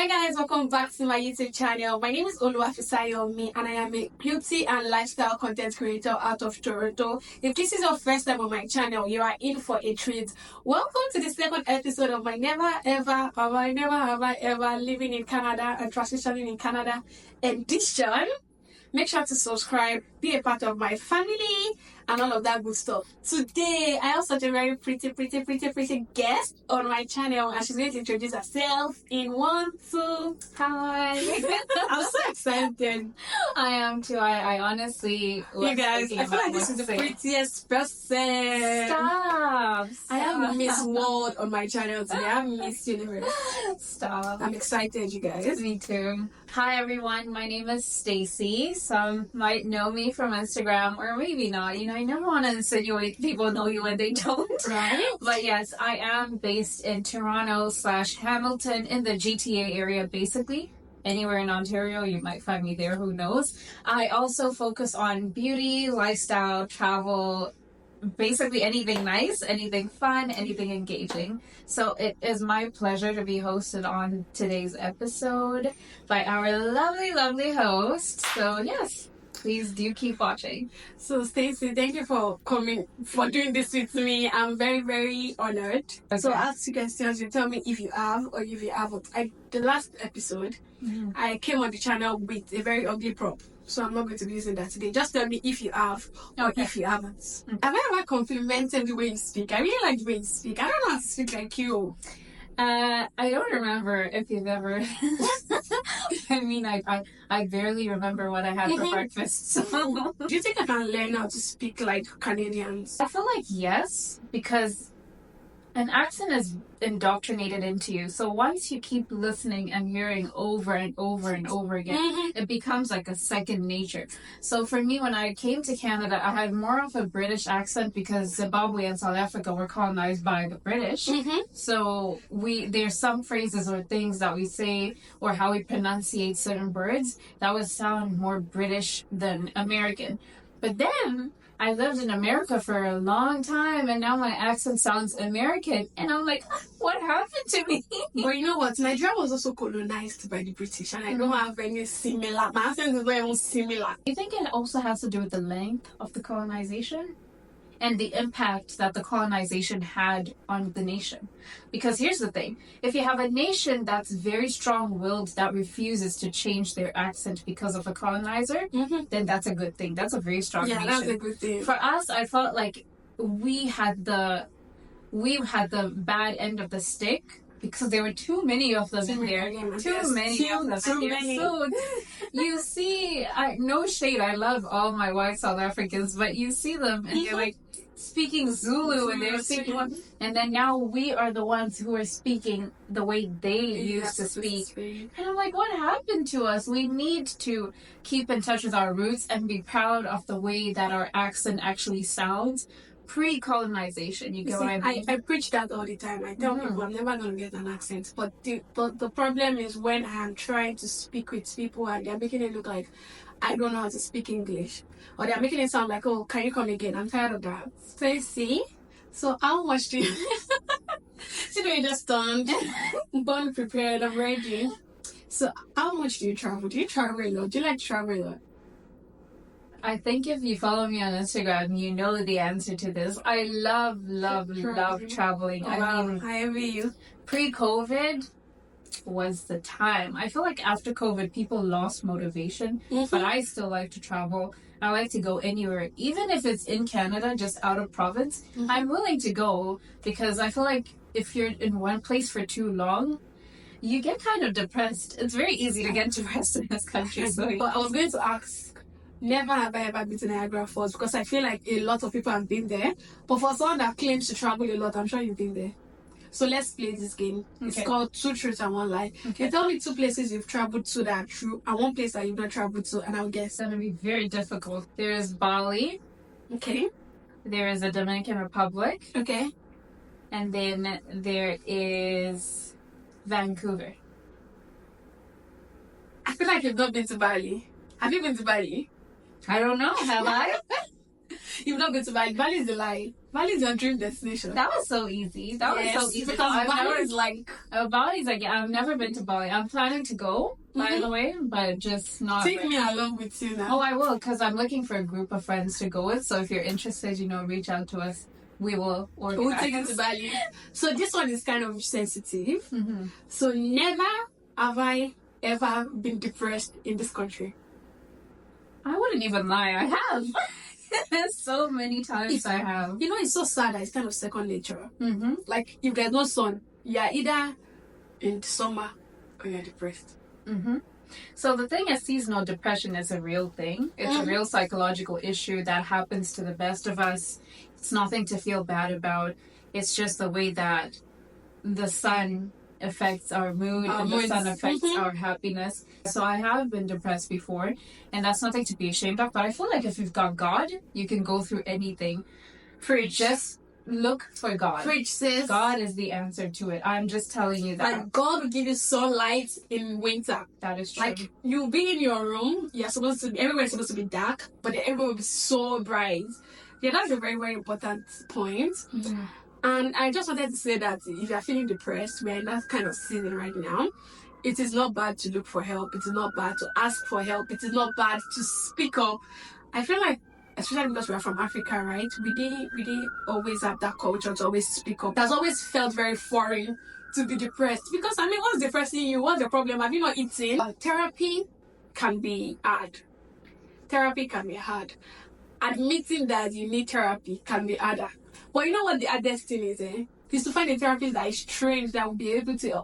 Hi guys, welcome back to my YouTube channel. My name is Fissy Nuggets and I am a beauty and lifestyle content creator out of Toronto. If this is your first time on my channel, you are in for a treat. Welcome to the second episode of my never have I ever living in Canada and transitioning in Canada edition. Make sure to subscribe, be a part of my family, and all of that good stuff. Today, I have such a very pretty guest on my channel, and she's going to introduce herself in 1, 2. Hi. I'm so excited. I am too. I honestly... You guys, I feel like this is the prettiest person. Stop. I have Miss World on my channel today. I have Miss Universe. Stop. I'm excited, you guys. Me too. Hi everyone, my name is Stacey. Some might know me from Instagram or maybe not. You know, I never want to insinuate people know you when they don't. Right? But yes, I am based in Toronto/Hamilton in the GTA area basically. Anywhere in Ontario, you might find me there, who knows. I also focus on beauty, lifestyle, travel, basically anything nice, anything fun, anything engaging. So it is my pleasure to be hosted on today's episode by our lovely host. So yes, please do keep watching. So Stacey, thank you for coming, for doing this with me. I'm very honored. Okay. So I'll ask you questions, you tell me if you have or if you haven't. The last episode, I came on the channel with a very ugly prop. So I'm not going to be using that today. Just tell me if you have or if you haven't. Have I ever complimented the way you speak? I really like the way you speak. I don't know how to speak like you. I don't remember if you've ever... I mean, I barely remember what I had for breakfast. So. Do you think I can learn how to speak like Canadians? I feel like yes, because an accent is indoctrinated into you. So once you keep listening and hearing over and over again, it becomes like a second nature. So for me, when I came to Canada, I had more of a British accent because Zimbabwe and South Africa were colonized by the British. So there's some phrases or things that we say or how we pronunciate certain words that would sound more British than American. But then I lived in America for a long time, and now my accent sounds American, and I'm like, what happened to me? But you know what? Nigeria was also colonized by the British, and I don't have any similar. My accent is not even similar. You think it also has to do with the length of the colonization and the impact that the colonization had on the nation? Because here's the thing. If you have a nation that's very strong-willed, that refuses to change their accent because of a colonizer, then that's a good thing. That's a very strong nation. Yeah, that's a good thing. For us, I felt like we had the bad end of the stick because there were too many of them in there. Too many of them. So you see, no shade, I love all my white South Africans, but you see them and you're like speaking Zulu and they're speaking one, and then now we are the ones who are speaking the way they used to speak. And I'm like, what happened to us? We need to keep in touch with our roots and be proud of the way that our accent actually sounds pre-colonization. You get what I mean? I preach that all the time. I tell people I'm never going to get an accent. But the problem is when I am trying to speak with people and they're making it look like I don't know how to speak English. Or they're making it sound like, oh, can you come again? I'm tired of that. Stacey, so how much do you... See, you just turned. Born prepared, I'm ready. So how much do you travel? Do you travel a lot? Do you like to travel a lot? I think if you follow me on Instagram, you know the answer to this. I love traveling. Oh, I mean, I envy you. Pre-COVID was the time. I feel like after COVID, people lost motivation, but I still like to travel. I like to go anywhere, even if it's in Canada, just out of province. I'm willing to go because I feel like if you're in one place for too long, you get kind of depressed. It's very easy to get depressed in this country. So. But I was going to ask, never have I ever been to Niagara Falls because I feel like a lot of people have been there. But for someone that claims to travel a lot, I'm sure you've been there. So let's play this game. It's called Two Truths and One Lie. You tell me 2 places you've traveled to that are true and 1 place that you've not traveled to, and I'll guess. It's going to be very difficult. There is Bali. Okay. There is the Dominican Republic. Okay. And then there is Vancouver. I feel like you've not been to Bali. Have you been to Bali? I don't know. Have I? You've not been to Bali. Bali is a lie. Bali is your dream destination. That was so easy. That was so easy. Because Bali is like... Bali's like, yeah, I've never been to Bali. I'm planning to go, by the way, but just not... Take me along with you now. Oh, I will, because I'm looking for a group of friends to go with. So if you're interested, reach out to us. We will organize. We'll take you to Bali. So this one is kind of sensitive. Mm-hmm. So never have I ever been depressed in this country. I wouldn't even lie. I have. So many times I have. It's so sad that it's kind of second nature. Mm-hmm. Like, if there's no sun, you're either in summer or you're depressed. Mm-hmm. So the thing is, seasonal depression is a real thing. It's a real psychological issue that happens to the best of us. It's nothing to feel bad about. It's just the way that the sun affects our mood and the sun affects our happiness. So I have been depressed before, and that's nothing to be ashamed of. But I feel like if you've got God, you can go through anything. Just look for God. Preach, sis. God is the answer to it. I'm just telling you that. Like, God will give you sunlight in winter. That is true. Like, you'll be in your room. Everywhere's supposed to be dark, but everywhere will be so bright. Yeah, that's a very, very important point. Mm-hmm. And I just wanted to say that if you're feeling depressed, we're in that kind of season right now. It is not bad to look for help. It is not bad to ask for help. It is not bad to speak up. I feel like, especially because we are from Africa, right? We didn't always have that culture to always speak up. That's always felt very foreign to be depressed. Because, what's depressing you? What's the problem? Have you not eaten? Therapy can be hard. Therapy can be hard. Admitting that you need therapy can be harder. But you know what the hardest thing is to find a therapist that is trained, that will be able to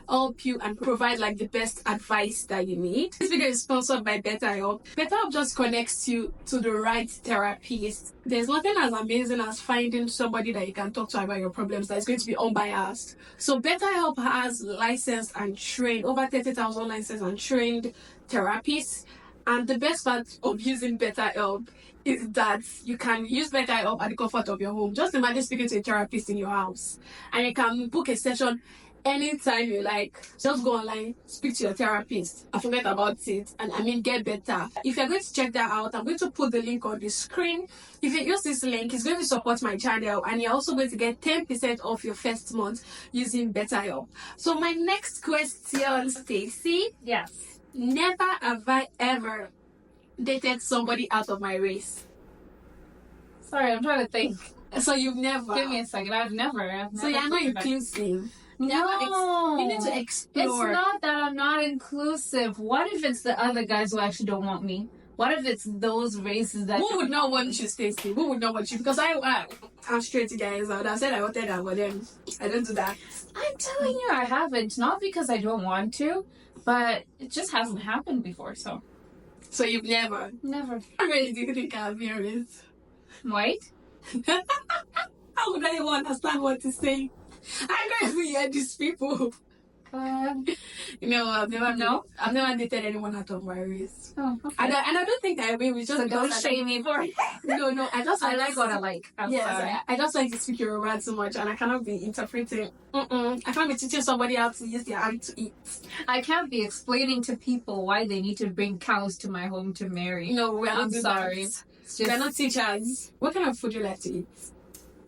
help you and provide the best advice that you need. This video is sponsored by BetterHelp. BetterHelp just connects you to the right therapist. There's nothing as amazing as finding somebody that you can talk to about your problems that is going to be unbiased. So BetterHelp has licensed and trained over 30,000 licensed and trained therapists. And the best part of using BetterHelp is that you can use BetterHelp at the comfort of your home. Just imagine speaking to a therapist in your house. And you can book a session anytime you like. Just go online, speak to your therapist, and forget about it. And get better. If you're going to check that out, I'm going to put the link on the screen. If you use this link, it's going to support my channel. And you're also going to get 10% off your first month using BetterHelp. So my next question, Stacey. Yes. Never have I ever dated somebody out of my race. Sorry, I'm trying to think. So you've never? Give me a second. I've never So you're not inclusive. No. You need to explore. It's not that I'm not inclusive. What if it's the other guys who actually don't want me? What if it's those races that... Who would not want you, Stacey? Who would not want you? Because I'm straight to guys. I would have said I wanted that, but then I don't do that. I'm telling you, I haven't. Not because I don't want to, but it just hasn't happened before, so... So you've never? Never. How many do you think I've been with? White? How would I even understand what to say? I don't even hear these people. I've never dated anyone out of my race. Oh, okay. And I don't think I will. Just so don't shame me for it. No, I like what I like. Yes, I just like to speak Yoruba so much, and I cannot be interpreting. I can't be teaching somebody how to use their hand to eat. I can't be explaining to people why they need to bring cows to my home to marry. No, I'm sorry. We're not teachers. What kind of food do you like to eat?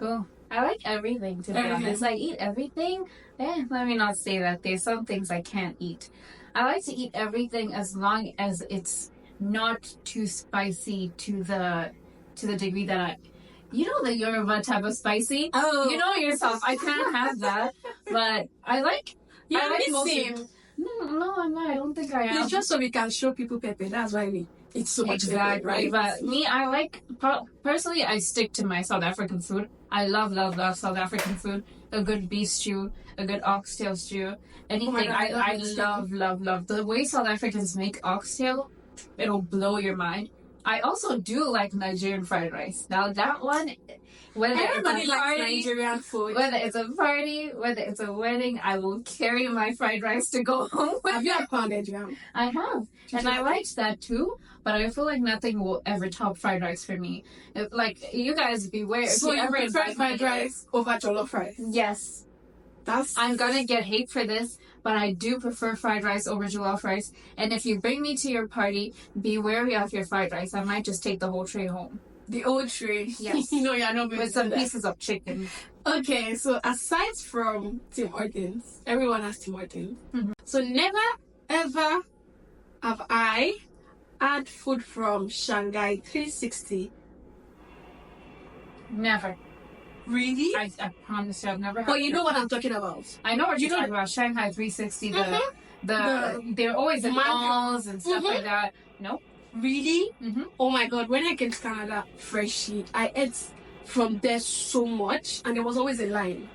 Oh, I like everything, to be honest. I eat everything. Let me not say that. There's some things I can't eat. I like to eat everything as long as it's not too spicy to the degree that the Yoruba type of spicy. Oh, you know yourself. I can't have that. But I like. You're missing. No, I'm not. I don't think I am. It's just so we can show people pepper. That's why we eat so much pepper, right? But me, I like personally. I stick to my South African food. I love South African food. A good beef stew, a good oxtail stew, anything. I love the way South Africans make oxtail. It'll blow your mind. I also do like Nigerian fried rice. Now that one, everybody likes Nigerian food. Whether it's a party, whether it's a wedding, I will carry my fried rice to go home with. Have you had pounded yam? I have, and I liked that too. But I feel like nothing will ever top fried rice for me. You guys beware. So you prefer fried rice over jollof rice? Yes. I'm gonna get hate for this, but I do prefer fried rice over jollof rice. And if you bring me to your party, be wary of your fried rice. I might just take the whole tray home. The old tray. Yes. No, you're not going With to some do that. pieces of chicken. Okay, so aside from Tim Hortons, everyone has Tim Hortons. Mhm. So never ever have I had food from Shanghai 360. Never. Really? I promise you, I've never had. But you know what I'm talking about. I know what You you're know- talking about. Shanghai 360. The- They're always in Man- malls and stuff like that. Nope. Really? Mm-hmm. Oh my god, when I came to Canada freshly, I ate from there so much and there was always a line.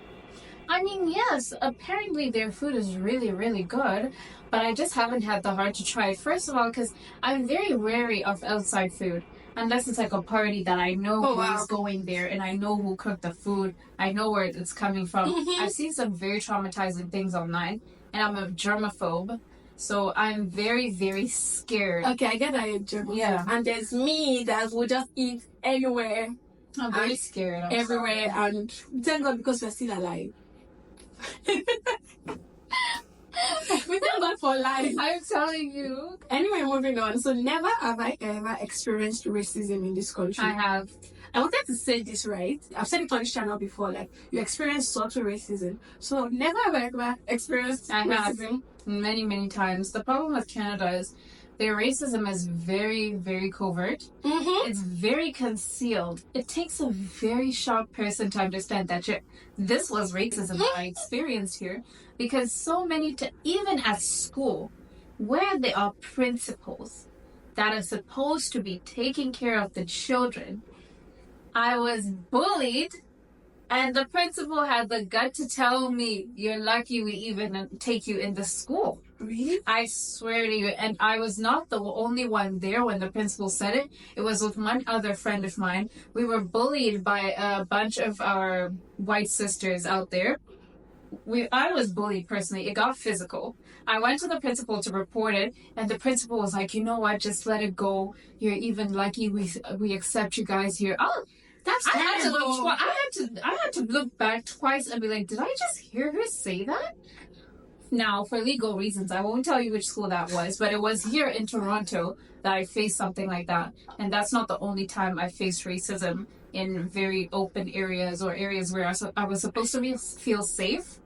I mean, yes, apparently their food is really, really good, but I just haven't had the heart to try it. First of all, because I'm very wary of outside food. Unless it's like a party that I know Oh, who's wow. going there and I know who cooked the food. I know where it's coming from. Mhm. I've seen some very traumatizing things online, and I'm a germaphobe. So I'm very, very scared. Okay, I get that you're German. Yeah. And there's me that will just eat anywhere, I'm very scared. I'm everywhere, sorry. and thank God because we're still alive. We thank God for life. I'm telling you. Anyway, moving on. So never have I ever experienced racism in this country. I have. I wanted to say this right. I've said it on this channel before. Like you experience subtle racism. So never have I ever experienced I have. racism. Many, many times. The problem with Canada is their racism is very, very covert. Mm-hmm. It's very concealed. It takes a very sharp person to understand that this was racism that I experienced here. Because so many, even at school, where there are principals that are supposed to be taking care of the children, I was bullied. And the principal had the gut to tell me, "You're lucky we even take you in the school." Really? I swear to you. And I was not the only one there when the principal said it. It was with one other friend of mine. We were bullied by a bunch of our white sisters out there. I was bullied personally. It got physical. I went to the principal to report it, and the principal was like, "You know what? Just let it go. You're even lucky we accept you guys here." Oh, That's I had to terrible. look. I had to look back twice and be like, "Did I just hear her say that?" Now, for legal reasons, I won't tell you which school that was, but it was here in Toronto that I faced something like that, and that's not the only time I faced racism in very open areas or areas where I was supposed to feel safe.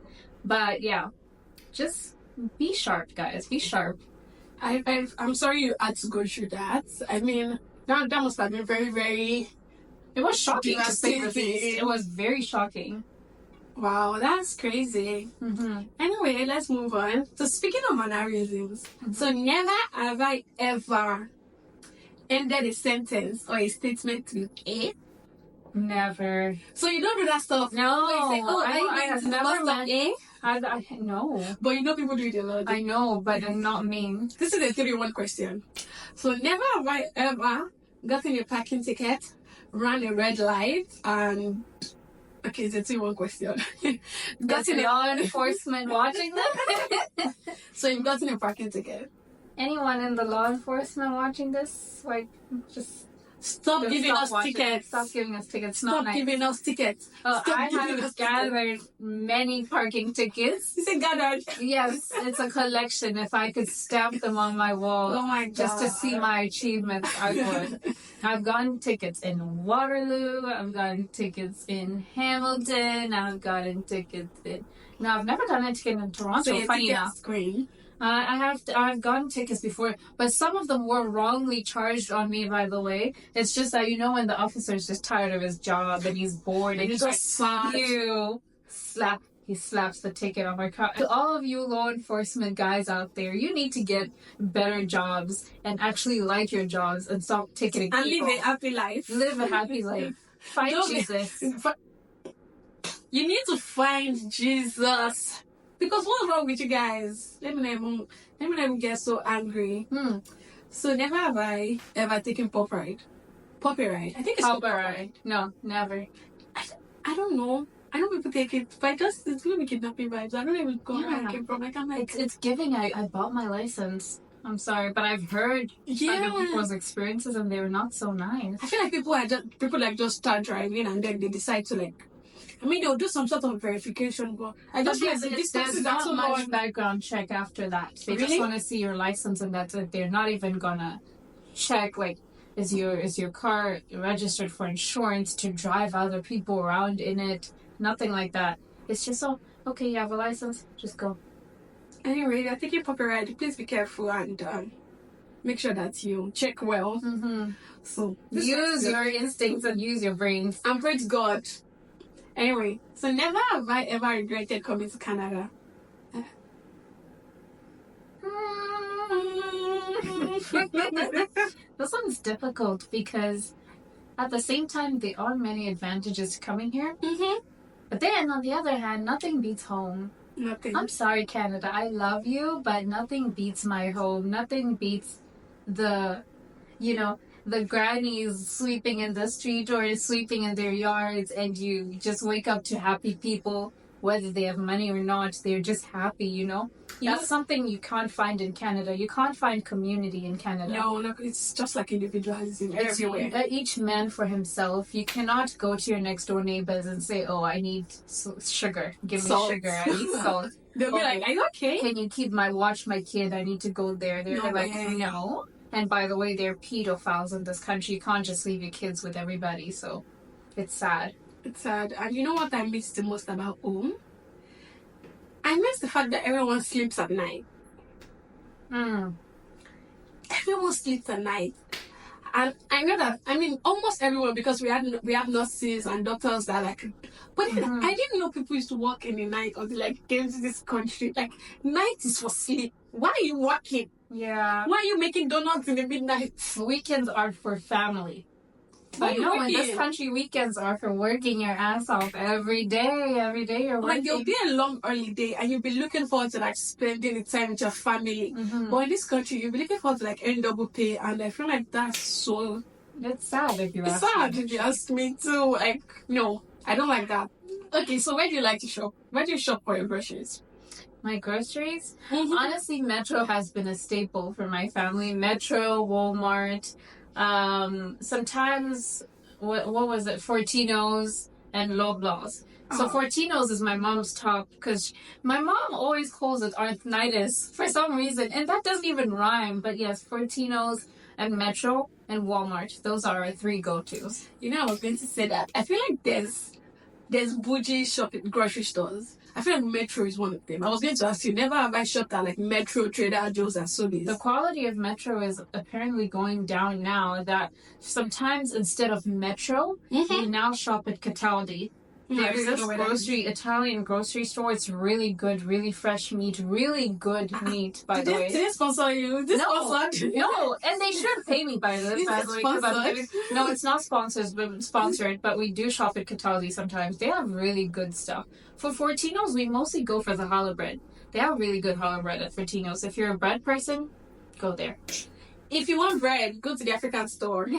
But yeah, just be sharp, guys. Be sharp. I'm sorry you had to go through that. I mean, that must have been very, very... It was shocking to say the Devastating. least. It was very shocking. Wow, that's crazy. Mm-hmm. Anyway, let's move on. So speaking of mannerisms, so never have I ever ended a sentence or a statement with a. Never. So you don't do that stuff. No, Where you say, oh, I have never met. a. I know. But you know people do it a lot. I know, but not me. This is a 3-1 question. So never have I ever gotten a parking ticket, ran a red light, and okay, it's a 2-1 question. That's law enforcement watching them. So you've gotten a parking ticket. Anyone in the law enforcement watching this, like, just Stop giving us watching. tickets. Stop giving us tickets. Not Stop nice. giving us tickets. Oh, Stop I giving have us tickets. gathered many parking tickets. You said gathered. Yes, it's a collection. If I could stamp them on my wall Oh my god. just to see my achievements, I would. I've gotten tickets in Waterloo. I've gotten tickets in Hamilton. I've gotten tickets in... No, I've never gotten a ticket in Toronto. So your funny ticket enough. screen. I've gotten tickets before, but some of them were wrongly charged on me, by the way. It's just that, you know, when the officer's just tired of his job and he's bored and he's like, sad. he slaps the ticket on my car. To all of you law enforcement guys out there, you need to get better jobs and actually like your jobs and stop ticketing And people. live a happy life. Live a happy life. Find Don't be- Jesus. You need to find Jesus. Because what's wrong with you guys? Let me not even get so angry. So never have I ever taken pop ride. Poppy ride. I think it's called pop ride. No, never. I don't know. I know people take it, but it's gonna be kidnapping vibes. I don't even go where I Yeah. came from. Like I'm like, It's giving. I bought my license. I'm sorry, but I've heard other people's experiences and they were not so nice. I feel like people just start driving and then they decide to like. I mean, they'll do some sort of verification, but I just feel like this There's person is not so much long. background check after that. They just Really? want to see your license and that's it. They're not even gonna check like Is your car registered for insurance to drive other people around in it? Nothing like that. It's just okay, you have a license, just go. Anyway, I think you pop a ride. Please be careful and make sure that you check well. So use your instincts and use your brains. And pray to God. Anyway, so never have I ever regretted coming to Canada. This one's difficult because at the same time there are many advantages to coming here. But then on the other hand, nothing beats home. Nothing. I'm sorry, Canada. I love you, but nothing beats my home. Nothing beats the grannies sweeping in the street or sweeping in their yards, and you just wake up to happy people, whether they have money or not. They're just happy, That's something you can't find in Canada. You can't find community in Canada. No, it's just like individualism everywhere. Each man for himself. You cannot go to your next door neighbors and say, "Oh, I need sugar. Give me Salt. sugar. I need salt." They'll be like, "Are you okay? Can you watch my kid? I need to go there." They're like, "No." And by the way, they're pedophiles in this country. You can't just leave your kids with everybody. So it's sad. It's sad. And you know what I miss the most about home? I miss the fact that everyone sleeps at night. Everyone sleeps at night. And I know that, almost everyone, because we have nurses and doctors that but I didn't know people used to work in the night until came to this country. Night is for sleep. Why are you working? Yeah. Why are you making donuts in the midnight? Weekends are for family. But no, in this country, weekends are for working your ass off every day. Every day you're working. There'll be a long early day and you'll be looking forward to spending the time with your family. But in this country, you'll be looking forward to earn double pay, and I feel like that's so... It's sad if you ask me. It's sad if you ask me too. No, I don't like that. Okay, so where do you like to shop? Where do you shop for your groceries? My groceries? Honestly, Metro has been a staple for my family. Metro, Walmart... sometimes what was it, Fortino's and Loblaws. So Fortino's is my mom's top because my mom always calls it arthritis for some reason, and that doesn't even rhyme. But yes, Fortino's and Metro and Walmart, those are our three go-tos. I was going to say that I feel like there's bougie shopping grocery stores. I feel like Metro is one of them. I was going to ask you, never have I shopped at Metro, Trader Joe's, and subbies. The quality of Metro is apparently going down now. That sometimes instead of Metro, you now shop at Cataldi. There's this Italian grocery store. It's really good, really fresh meat, really good meat, by the way. Did they sponsor you? No, and they should pay me by the way. No, it's not sponsored, but we do shop at Cataldi sometimes. They have really good stuff. For Fortino's, we mostly go for the challah bread. They have really good challah bread at Fortino's. If you're a bread person, go there. If you want bread, go to the African store.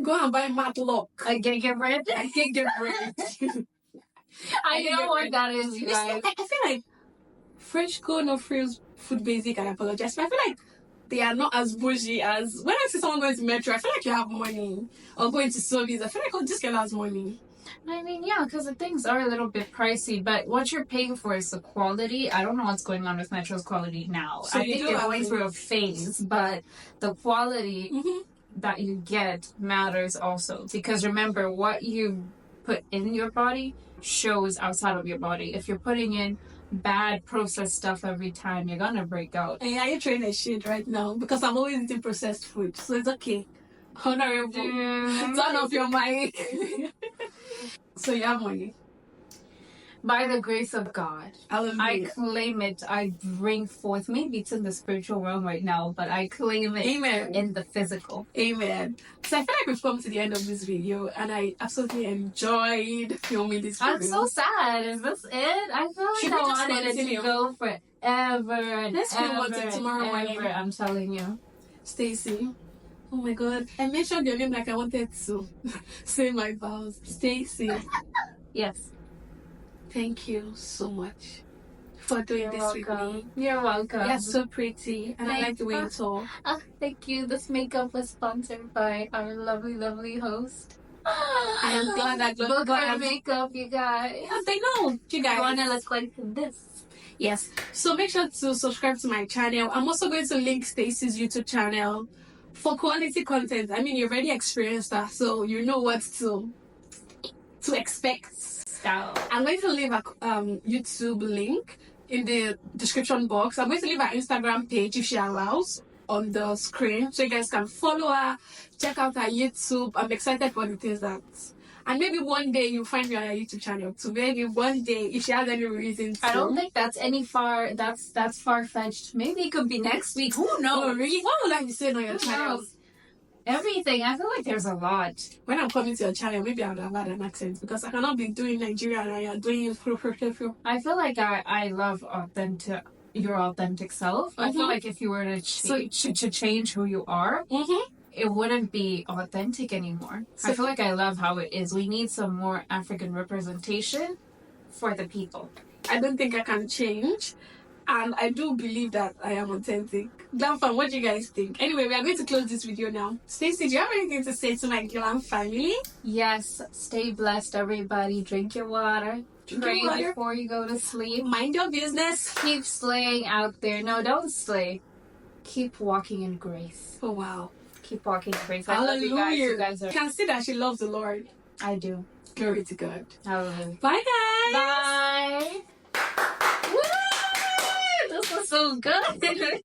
Go and buy matlock. I can get bread. I can get bread. I know what that is, you guys. I feel like French cone or food basic, I apologize, but I feel like they are not as bougie as when I see someone going to Metro. I feel like you have money. Or going to subbies, I feel like this girl has money. Yeah, because the things are a little bit pricey, but what you're paying for is the quality. I don't know what's going on with Metro's quality now. So I think they're going through a phase, but the quality that you get matters also. Because remember, what you put in your body shows outside of your body. If you're putting in bad processed stuff every time, you're gonna break out. Hey, are you trying a shit right now? Because I'm always eating processed food, so it's okay. Honorable. Turn off your mic. So you have money. By the grace of God, I claim it. I bring forth. Maybe it's in the spiritual realm right now, but I claim it. Amen. In the physical. Amen. So I feel like we've come to the end of this video, and I absolutely enjoyed filming this video. I'm so sad. Is this it? I feel like I wanted it to go forever. Let's film it tomorrow morning. I'm telling you. Stacey. Oh my God. I mentioned your name like I wanted to say my vows. Stacey. Yes. Thank you so much for doing this with me. You're welcome. You're so pretty, and I like the way you talk. Thank you. This makeup was sponsored by our lovely, lovely host. I am glad that look our makeup, you guys. Yes, I know. You guys want to look like this. Yes. So make sure to subscribe to my channel. I'm also going to link Stacey's YouTube channel for quality content. I mean, you already experienced that, so you know what to expect. So I'm going to leave a YouTube link in the description box. I'm going to leave her Instagram page if she allows on the screen, so you guys can follow her, check out her YouTube. I'm excited for the things that, and maybe one day you'll find me on her YouTube channel too. Maybe one day, if she has any reason to. I don't think that's that's far-fetched. Maybe it could be next week. Who knows? Oh, really? What would I be saying on your Who channel? knows? Everything. I feel like there's a lot. When I'm coming to your channel, maybe I would have had an accent, because I cannot be doing Nigeria and you're doing it. I feel like I love your authentic self. I feel like if you were to change who you are, it wouldn't be authentic anymore. I feel like I love how it is. We need some more African representation for the people. I don't think I can change, and I do believe that I am authentic. Glam fam, what do you guys think? Anyway, we are going to close this video now. Stacey, do you have anything to say to my Glam family? Yes, stay blessed, everybody. Drink your water. Pray water. before you go to sleep. Mind your business. Keep slaying out there. No, don't slay. Keep walking in grace. Oh, wow. Keep walking in grace. I Hallelujah. love you guys. You can see that she loves the Lord. I do. Glory to God. Hallelujah. Bye, guys. Bye. Woo! This was so good.